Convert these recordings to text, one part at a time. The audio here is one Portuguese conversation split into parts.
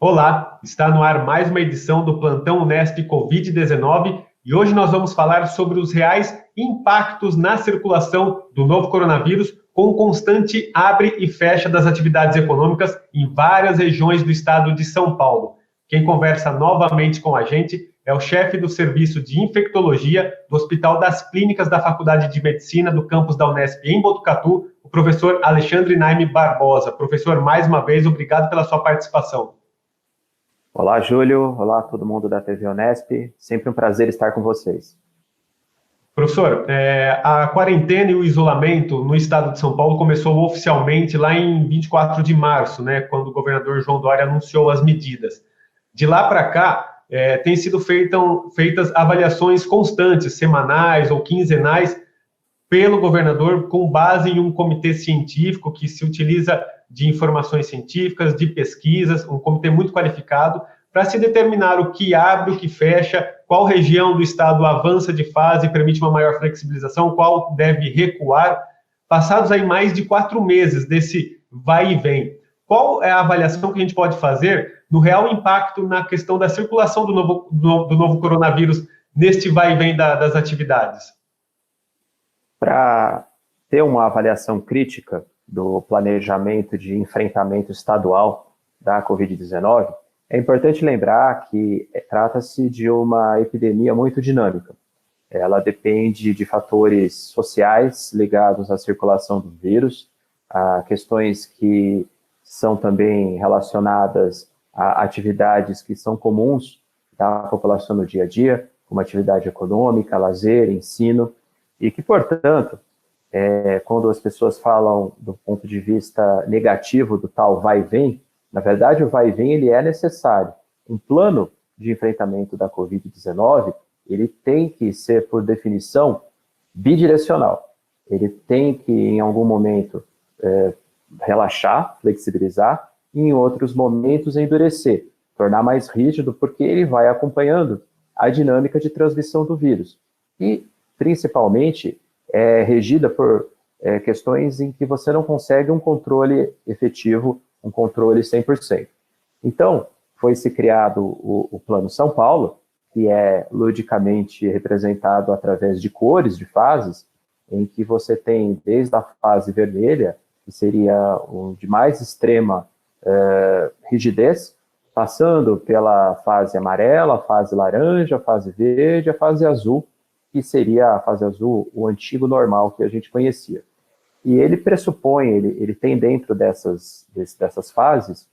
Olá, está no ar mais uma edição do Plantão Unesp Covid-19 e hoje nós vamos falar sobre os reais impactos na circulação do novo coronavírus com o constante abre e fecha das atividades econômicas em várias regiões do estado de São Paulo. Quem conversa novamente com a gente é o chefe do Serviço de Infectologia do Hospital das Clínicas da Faculdade de Medicina do campus da Unesp em Botucatu, o professor Alexandre Naime Barbosa. Professor, mais uma vez, obrigado pela sua participação. Olá, Júlio. Olá, todo mundo da TV Unesp. Sempre um prazer estar com vocês. Professor, a quarentena e o isolamento no estado de São Paulo começou oficialmente lá em 24 de março, né, quando o governador João Dória anunciou as medidas. De lá para cá, têm sido feitas avaliações constantes, semanais ou quinzenais, pelo governador, com base em um comitê científico que se utiliza de informações científicas, de pesquisas, um comitê muito qualificado, para se determinar o que abre, o que fecha, qual região do estado avança de fase e permite uma maior flexibilização, qual deve recuar. Passados aí mais de 4 meses desse vai e vem, qual é a avaliação que a gente pode fazer no real impacto na questão da circulação do novo coronavírus neste vai e vem das atividades? Para ter uma avaliação crítica do planejamento de enfrentamento estadual da Covid-19, é importante lembrar que trata-se de uma epidemia muito dinâmica. Ela depende de fatores sociais ligados à circulação do vírus, a questões que são também relacionadas a atividades que são comuns da população no dia a dia, como atividade econômica, lazer, ensino, e que, portanto, quando as pessoas falam do ponto de vista negativo do tal vai e vem, na verdade, o vai e vem ele é necessário. Um plano de enfrentamento da Covid-19, ele tem que ser, por definição, bidirecional. Ele tem que, em algum momento, relaxar, flexibilizar, e em outros momentos endurecer, tornar mais rígido, porque ele vai acompanhando a dinâmica de transmissão do vírus. E, principalmente, é regida por questões em que você não consegue um controle efetivo, um controle 100%. Então, foi-se criado o Plano São Paulo, que é ludicamente representado através de cores, de fases, em que você tem desde a fase vermelha, que seria de mais extrema rigidez, passando pela fase amarela, a fase laranja, a fase verde, a fase azul, que seria a fase azul, o antigo normal que a gente conhecia. E ele pressupõe, ele tem dentro dessas fases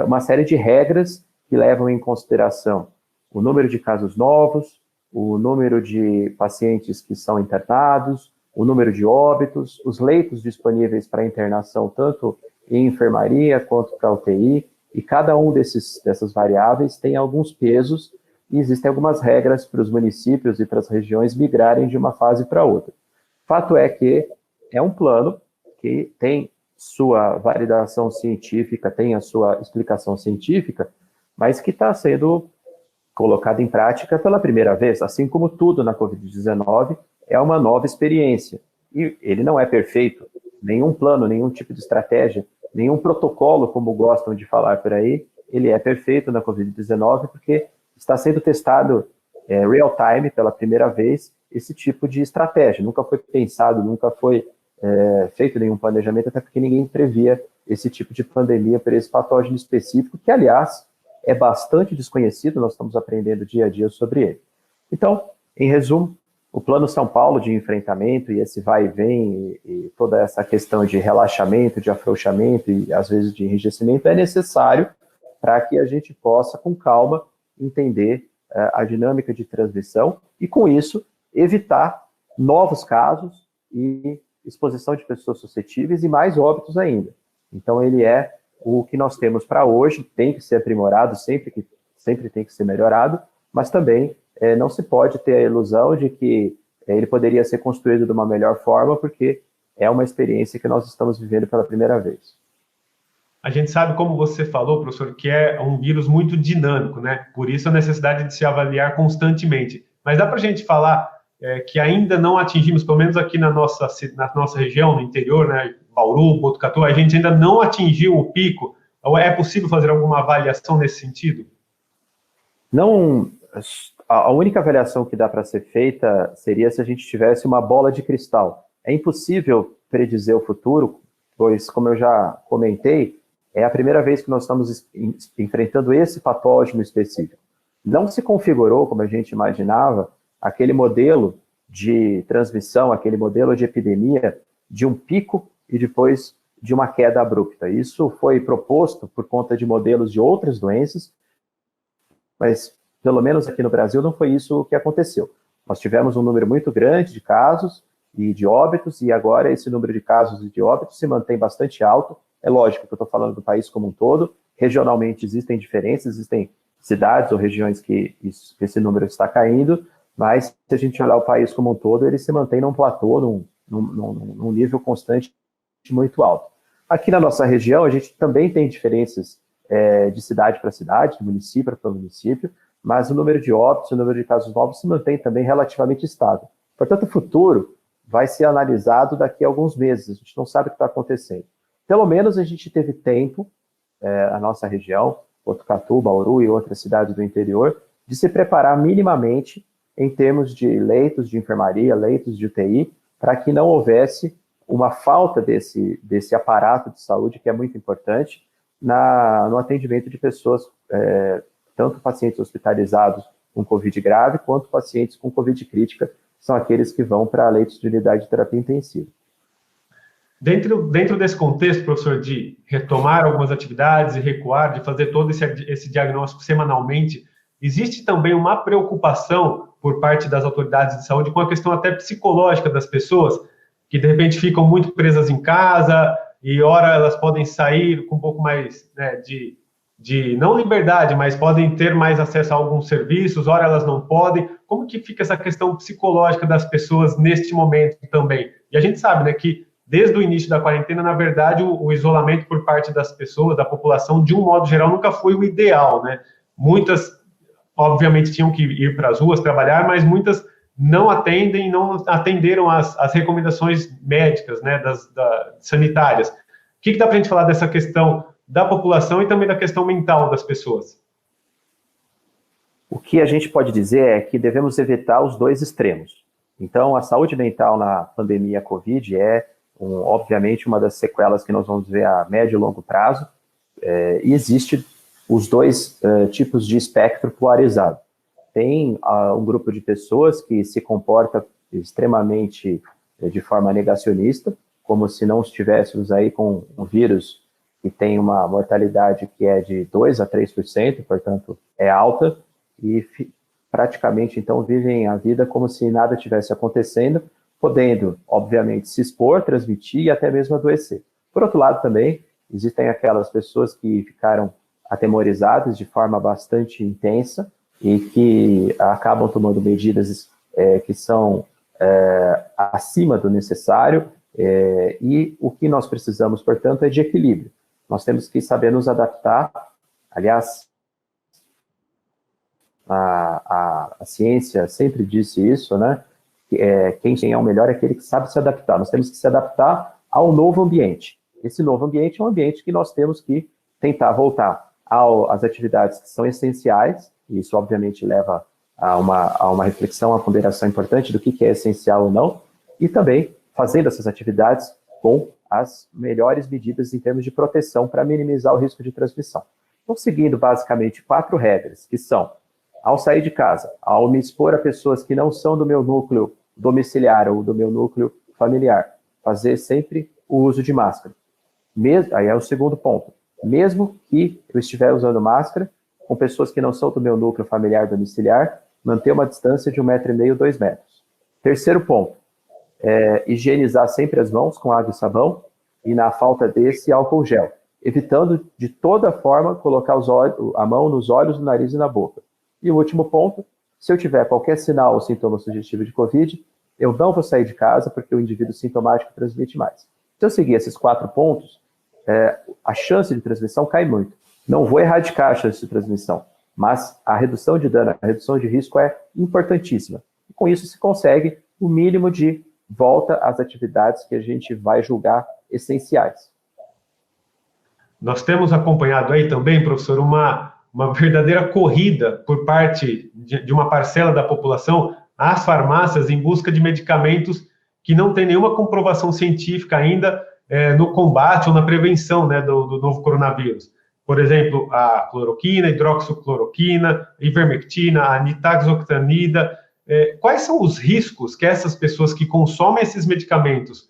uma série de regras que levam em consideração o número de casos novos, o número de pacientes que são internados, o número de óbitos, os leitos disponíveis para internação, tanto em enfermaria quanto para UTI, e cada um dessas variáveis tem alguns pesos e existem algumas regras para os municípios e para as regiões migrarem de uma fase para outra. Fato é que é um plano que tem sua validação científica, tem a sua explicação científica, mas que está sendo colocado em prática pela primeira vez, assim como tudo na Covid-19, é uma nova experiência. E ele não é perfeito, nenhum plano, nenhum tipo de estratégia, nenhum protocolo, como gostam de falar por aí, ele é perfeito na Covid-19, porque está sendo testado real time pela primeira vez esse tipo de estratégia. Nunca foi pensado, nunca foi feito nenhum planejamento, até porque ninguém previa esse tipo de pandemia por esse patógeno específico, que, aliás, é bastante desconhecido, nós estamos aprendendo dia a dia sobre ele. Então, em resumo, o Plano São Paulo de enfrentamento e esse vai e vem e toda essa questão de relaxamento, de afrouxamento e, às vezes, de enrijecimento é necessário para que a gente possa, com calma, entender a dinâmica de transmissão e, com isso, evitar novos casos e exposição de pessoas suscetíveis e mais óbitos ainda. Então, ele é o que nós temos para hoje, tem que ser aprimorado, sempre tem que ser melhorado, mas também não se pode ter a ilusão de que ele poderia ser construído de uma melhor forma, porque é uma experiência que nós estamos vivendo pela primeira vez. A gente sabe, como você falou, professor, que é um vírus muito dinâmico, né? Por isso a necessidade de se avaliar constantemente. Mas dá para a gente falar que ainda não atingimos, pelo menos aqui na nossa região, no interior, né? Bauru, Botucatu, a gente ainda não atingiu o pico, Ou é possível fazer alguma avaliação nesse sentido? Não, a única avaliação que dá para ser feita seria se a gente tivesse uma bola de cristal. É impossível predizer o futuro, pois, como eu já comentei, é a primeira vez que nós estamos enfrentando esse patógeno específico. Não se configurou, como a gente imaginava, aquele modelo de transmissão, aquele modelo de epidemia, de um pico e depois de uma queda abrupta. Isso foi proposto por conta de modelos de outras doenças, mas, pelo menos aqui no Brasil, não foi isso que aconteceu. Nós tivemos um número muito grande de casos e de óbitos, e agora esse número de casos e de óbitos se mantém bastante alto. É lógico que eu estou falando do país como um todo, regionalmente existem diferenças, existem cidades ou regiões que esse número está caindo, mas se a gente olhar o país como um todo, ele se mantém num platô, num nível constante muito alto. Aqui na nossa região, a gente também tem diferenças de cidade para cidade, de município para município, mas o número de óbitos, o número de casos novos se mantém também relativamente estável. Portanto, o futuro vai ser analisado daqui a alguns meses, a gente não sabe o que está acontecendo. Pelo menos a gente teve tempo, a nossa região, Botucatu, Bauru e outras cidades do interior, de se preparar minimamente em termos de leitos de enfermaria, leitos de UTI, para que não houvesse uma falta desse aparato de saúde, que é muito importante, no atendimento de pessoas, tanto pacientes hospitalizados com Covid grave, quanto pacientes com Covid crítica, são aqueles que vão para leitos de unidade de terapia intensiva. Dentro desse contexto, professor, de retomar algumas atividades e recuar, de fazer todo esse diagnóstico semanalmente, existe também uma preocupação por parte das autoridades de saúde com a questão até psicológica das pessoas, que de repente ficam muito presas em casa e ora elas podem sair com um pouco mais, né, de não liberdade, mas podem ter mais acesso a alguns serviços, ora elas não podem. Como que fica essa questão psicológica das pessoas neste momento também? E a gente sabe, né, que desde o início da quarentena, na verdade, o isolamento por parte das pessoas, da população, de um modo geral, nunca foi o ideal, né? Muitas, obviamente, tinham que ir para as ruas trabalhar, mas muitas não atenderam as recomendações médicas, né, sanitárias. O que dá para a gente falar dessa questão da população e também da questão mental das pessoas? O que a gente pode dizer é que devemos evitar os dois extremos. Então, a saúde mental na pandemia Covid obviamente, uma das sequelas que nós vamos ver a médio e longo prazo, e existe os dois tipos de espectro polarizado. Tem um grupo de pessoas que se comporta extremamente de forma negacionista, como se não estivéssemos aí com um vírus que tem uma mortalidade que é de 2 a 3%, portanto, é alta, e praticamente, então, vivem a vida como se nada tivesse acontecendo, podendo, obviamente, se expor, transmitir e até mesmo adoecer. Por outro lado, também, existem aquelas pessoas que ficaram atemorizadas de forma bastante intensa e que acabam tomando medidas que são acima do necessário, e o que nós precisamos, portanto, é de equilíbrio. Nós temos que saber nos adaptar. Aliás, a ciência sempre disse isso, né? Quem é o melhor é aquele que sabe se adaptar. Nós temos que se adaptar ao novo ambiente. Esse novo ambiente é um ambiente que nós temos que tentar voltar às atividades que são essenciais, e isso obviamente leva a uma reflexão, a uma ponderação importante do que é essencial ou não, e também fazendo essas atividades com as melhores medidas em termos de proteção para minimizar o risco de transmissão. Então, seguindo basicamente 4 regras, que são: ao sair de casa, ao me expor a pessoas que não são do meu núcleo domiciliar ou do meu núcleo familiar, fazer sempre o uso de máscara. Aí é o segundo ponto. Mesmo que eu estiver usando máscara, com pessoas que não são do meu núcleo familiar domiciliar, manter uma distância de 1,5 m, 2 metros. Terceiro ponto, higienizar sempre as mãos com água e sabão, e na falta desse, álcool gel, evitando de toda forma colocar a mão nos olhos, no nariz e na boca. E o último ponto, se eu tiver qualquer sinal ou sintoma sugestivo de Covid, eu não vou sair de casa porque o indivíduo sintomático transmite mais. Se eu seguir esses 4 pontos, a chance de transmissão cai muito. Não vou erradicar a chance de transmissão, mas a redução de dano, a redução de risco é importantíssima. E com isso se consegue o mínimo de volta às atividades que a gente vai julgar essenciais. Nós temos acompanhado aí também, professor, uma verdadeira corrida por parte de uma parcela da população às farmácias em busca de medicamentos que não têm nenhuma comprovação científica ainda no combate ou na prevenção, né, do novo coronavírus. Por exemplo, a cloroquina, hidroxicloroquina, ivermectina, a nitazoxanida. Quais são os riscos que essas pessoas que consomem esses medicamentos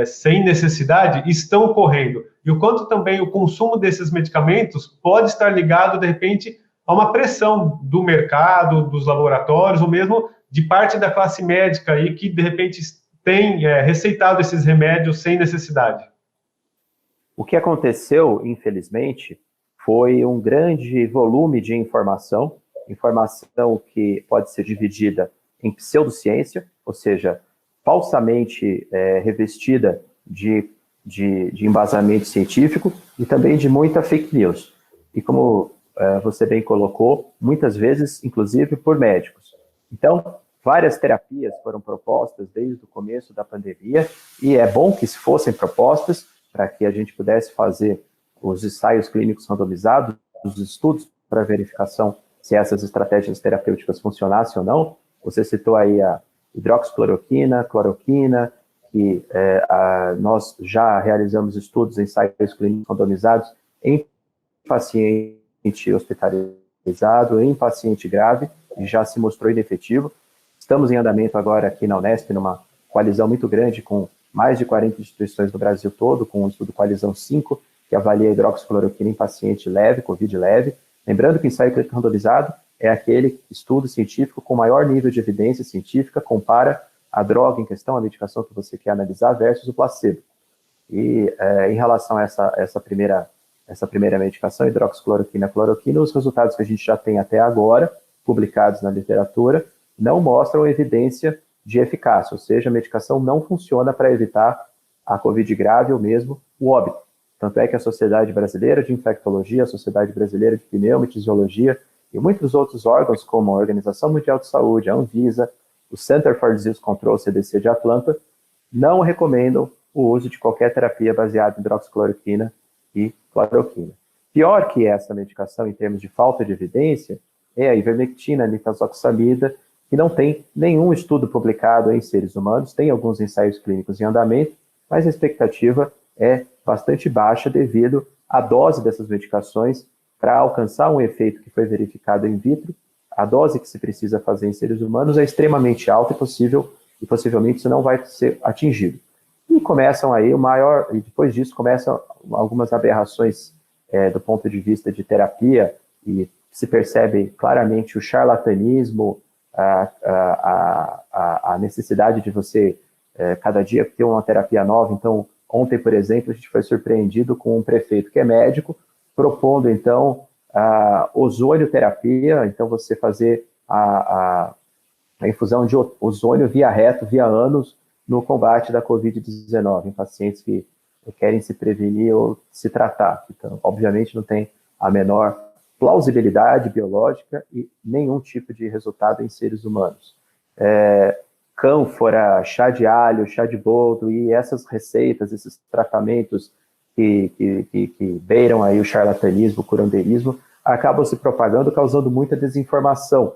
sem necessidade estão correndo? E o quanto também o consumo desses medicamentos pode estar ligado, de repente, a uma pressão do mercado, dos laboratórios, ou mesmo de parte da classe médica aí que, de repente, tem receitado esses remédios sem necessidade. O que aconteceu, infelizmente, foi um grande volume de informação que pode ser dividida em pseudociência, ou seja, falsamente revestida de embasamento científico, e também de muita fake news. E como você bem colocou, muitas vezes, inclusive, por médicos. Então, várias terapias foram propostas desde o começo da pandemia, e é bom que fossem propostas para que a gente pudesse fazer os ensaios clínicos randomizados, os estudos para verificação se essas estratégias terapêuticas funcionassem ou não. Você citou aí a hidroxicloroquina, cloroquina, que nós já realizamos estudos, ensaios clínicos randomizados em paciente hospitalizado, em paciente grave, e já se mostrou inefetivo. Estamos em andamento agora aqui na Unesp, numa coalizão muito grande com mais de 40 instituições do Brasil todo, com o estudo Coalizão 5, que avalia a hidroxicloroquina em paciente leve, Covid leve. Lembrando que o ensaio clínico randomizado é aquele estudo científico com maior nível de evidência científica, compara a droga em questão, a medicação que você quer analisar, versus o placebo. E em relação a essa primeira medicação, hidroxicloroquina, cloroquina, os resultados que a gente já tem até agora, publicados na literatura, não mostram evidência de eficácia, ou seja, a medicação não funciona para evitar a Covid grave ou mesmo o óbito. Tanto é que a Sociedade Brasileira de Infectologia, a Sociedade Brasileira de Pneumofisiologia e muitos outros órgãos, como a Organização Mundial de Saúde, a Anvisa, o Center for Disease Control, CDC de Atlanta, não recomendam o uso de qualquer terapia baseada em hidroxicloroquina e cloroquina. Pior que essa medicação em termos de falta de evidência é a ivermectina, a nitazoxanida, que não tem nenhum estudo publicado em seres humanos, tem alguns ensaios clínicos em andamento, mas a expectativa é bastante baixa devido à dose dessas medicações para alcançar um efeito que foi verificado in vitro. A dose que se precisa fazer em seres humanos é extremamente alta e possivelmente isso não vai ser atingido. E começam aí e depois disso começam algumas aberrações do ponto de vista de terapia, e se percebe claramente o charlatanismo, a necessidade de você cada dia ter uma terapia nova. Então, ontem, por exemplo, a gente foi surpreendido com um prefeito que é médico, propondo, então, a ozonioterapia, então você fazer a infusão de ozônio via reto, via ânus, no combate da Covid-19, em pacientes que querem se prevenir ou se tratar. Então, obviamente, não tem a menor plausibilidade biológica e nenhum tipo de resultado em seres humanos. Cânfora, chá de alho, chá de boldo e essas receitas, esses tratamentos que beiram aí o charlatanismo, o curandeirismo, acabam se propagando, causando muita desinformação,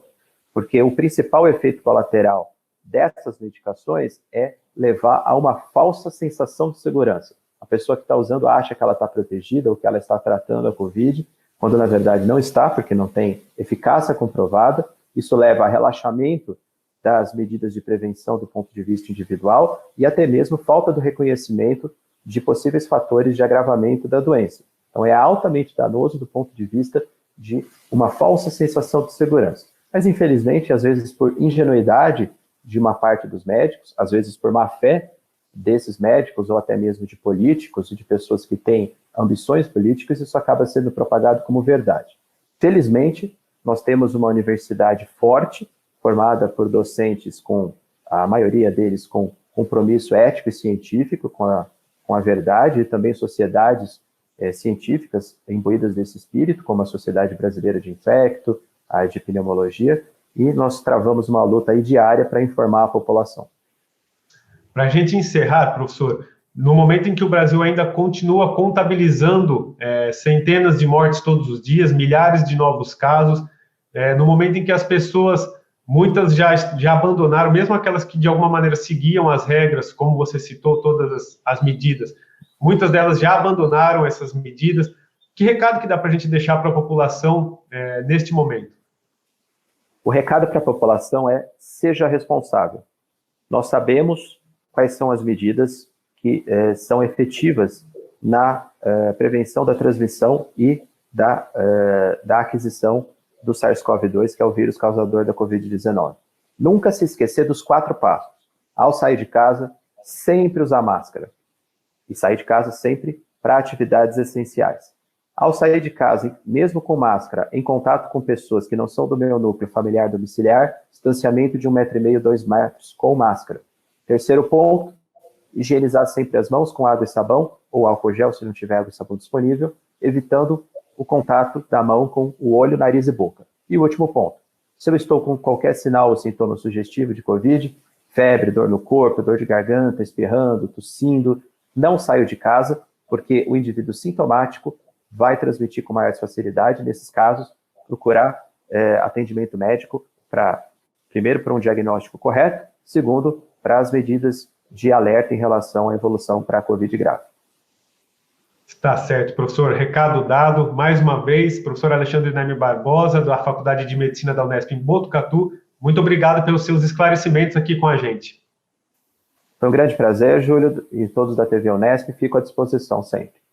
porque o principal efeito colateral dessas medicações é levar a uma falsa sensação de segurança. A pessoa que está usando acha que ela está protegida ou que ela está tratando a Covid, quando na verdade não está, porque não tem eficácia comprovada. Isso leva a relaxamento das medidas de prevenção do ponto de vista individual e até mesmo falta do reconhecimento de possíveis fatores de agravamento da doença. Então é altamente danoso do ponto de vista de uma falsa sensação de segurança. Mas infelizmente, às vezes por ingenuidade de uma parte dos médicos, às vezes por má fé desses médicos ou até mesmo de políticos e de pessoas que têm ambições políticas, isso acaba sendo propagado como verdade. Felizmente, nós temos uma universidade forte, formada por docentes com, a maioria deles, com compromisso ético e científico com a verdade, e também sociedades científicas imbuídas desse espírito, como a Sociedade Brasileira de Infecto, a de Pneumologia, e nós travamos uma luta aí diária para informar a população. Para a gente encerrar, professor, no momento em que o Brasil ainda continua contabilizando centenas de mortes todos os dias, milhares de novos casos, no momento em que as pessoas, muitas já abandonaram, mesmo aquelas que de alguma maneira seguiam as regras, como você citou, todas as medidas, muitas delas já abandonaram essas medidas. Que recado que dá para a gente deixar para a população neste momento? O recado para a população é: seja responsável. Nós sabemos quais são as medidas que são efetivas na prevenção da transmissão e da aquisição do SARS-CoV-2, que é o vírus causador da Covid-19. Nunca se esquecer dos 4 passos. Ao sair de casa, sempre usar máscara. E sair de casa sempre para atividades essenciais. Ao sair de casa, mesmo com máscara, em contato com pessoas que não são do meu núcleo familiar domiciliar, distanciamento de 1,5 m, 2 metros, com máscara. Terceiro ponto, higienizar sempre as mãos com água e sabão, ou álcool gel, se não tiver água e sabão disponível, evitando o contato da mão com o olho, nariz e boca. E o último ponto, se eu estou com qualquer sinal ou sintoma sugestivo de Covid, febre, dor no corpo, dor de garganta, espirrando, tossindo, não saio de casa, porque o indivíduo sintomático vai transmitir com maior facilidade. Nesses casos, procurar atendimento médico, primeiro, para um diagnóstico correto, segundo, para as medidas de alerta em relação à evolução para a Covid grave. Está certo, professor. Recado dado. Mais uma vez, professor Alexandre Naime Barbosa, da Faculdade de Medicina da Unesp em Botucatu. Muito obrigado pelos seus esclarecimentos aqui com a gente. Foi um grande prazer, Júlio, e todos da TV Unesp. Fico à disposição sempre.